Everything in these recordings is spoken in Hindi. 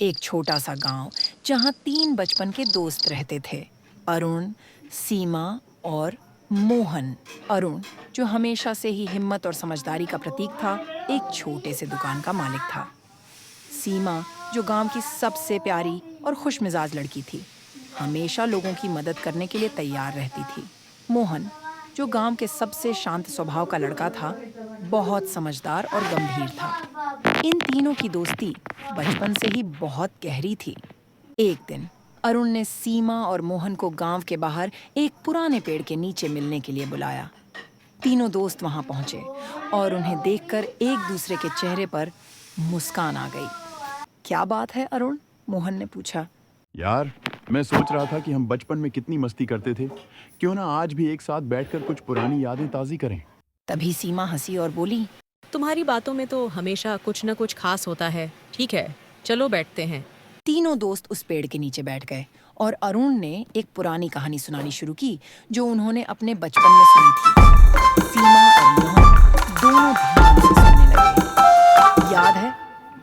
एक छोटा सा गांव जहां 3 बचपन के दोस्त रहते थे। अरुण, सीमा और मोहन। अरुण, जो हमेशा से ही हिम्मत और समझदारी का प्रतीक था, एक छोटे से दुकान का मालिक था। सीमा, जो गांव की सबसे प्यारी और खुशमिजाज लड़की थी, हमेशा लोगों की मदद करने के लिए तैयार रहती थी। मोहन, जो गांव के सबसे शांत स्वभाव का लड़का था, बहुत समझदार और गंभीर था। इन तीनों की दोस्ती बचपन से ही बहुत गहरी थी। एक दिन अरुण ने सीमा और मोहन को गांव के बाहर एक पुराने पेड़ के नीचे मिलने के लिए बुलाया। तीनों दोस्त वहां पहुंचे और उन्हें देखकर एक दूसरे के चेहरे पर मुस्कान आ गई। क्या बात है अरुण? मोहन ने पूछा। यार, मैं सोच रहा था कि हम बचपन में कितनी मस्ती करते थे। क्यों ना आज भी एक साथ बैठकर कुछ पुरानी यादें ताज़ी करें। तभी सीमा हंसी और बोली। तुम्हारी बातों में तो हमेशा कुछ न कुछ खास होता है। ठीक है, चलो बैठते हैं। तीनों दोस्त उस पेड़ के नीचे बैठ गए और अरुण ने एक पुरानी कहानी सुनानी शुरू की जो उन्होंने अपने बचपन में सुनी थी। सीमा और मोहन दोनों ध्यान से सुनने लगे। याद है,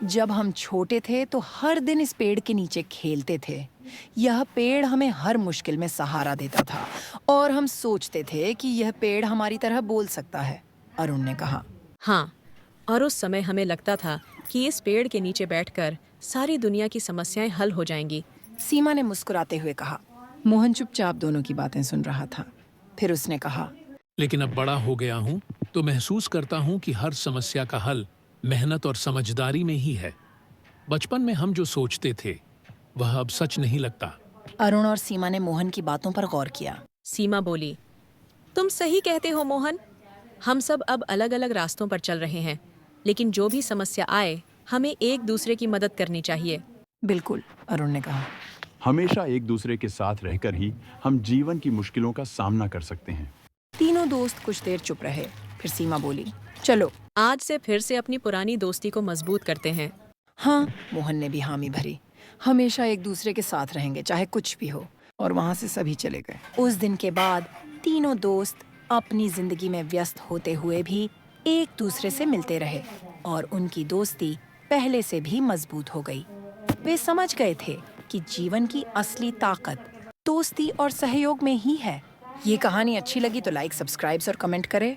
जब हम छोटे थे तो हर दिन इस पेड़ के नीचे खेलते थे। यह पेड़ हमें हर मुश्किल में सहारा देता था और हम सोचते थे कि यह पेड़ हमारी तरह बोल सकता है, अरुण ने कहा। हाँ, और उस समय हमें लगता था कि इस पेड़ के नीचे बैठकर सारी दुनिया की समस्याएं हल हो जाएंगी। सीमा ने मुस्कुराते हुए कहा। मोहन चुपचाप दोनों की बातें सुन रहा था। फिर उसने कहा, लेकिन अब बड़ा हो गया हूँ तो महसूस करता हूँ कि हर समस्या का हल मेहनत और समझदारी में ही है। बचपन में हम जो सोचते थे वह अब सच नहीं लगता। अरुण और सीमा ने मोहन की बातों पर गौर किया। सीमा बोली, तुम सही कहते हो मोहन। हम सब अब अलग अलग रास्तों पर चल रहे हैं, लेकिन जो भी समस्या आए हमें एक दूसरे की मदद करनी चाहिए। बिल्कुल, अरुण ने कहा। हमेशा एक दूसरे के साथ रहकर ही हम जीवन की मुश्किलों का सामना कर सकते हैं। तीनों दोस्त कुछ देर चुप रहे। फिर सीमा बोली, चलो। आज से फिर से अपनी पुरानी दोस्ती को मजबूत करते हैं। हाँ, मोहन ने भी हामी भरी। हमेशा एक दूसरे के साथ रहेंगे, चाहे कुछ भी हो। और वहां से सभी चले गए। उस दिन के बाद तीनों दोस्त अपनी जिंदगी में व्यस्त होते हुए भी एक दूसरे से मिलते रहे और उनकी दोस्ती पहले से भी मजबूत हो गई। वे समझ गए थे कि जीवन की असली ताकत दोस्ती और सहयोग में ही है। ये कहानी अच्छी लगी तो लाइक, सब्सक्राइब और कमेंट करें।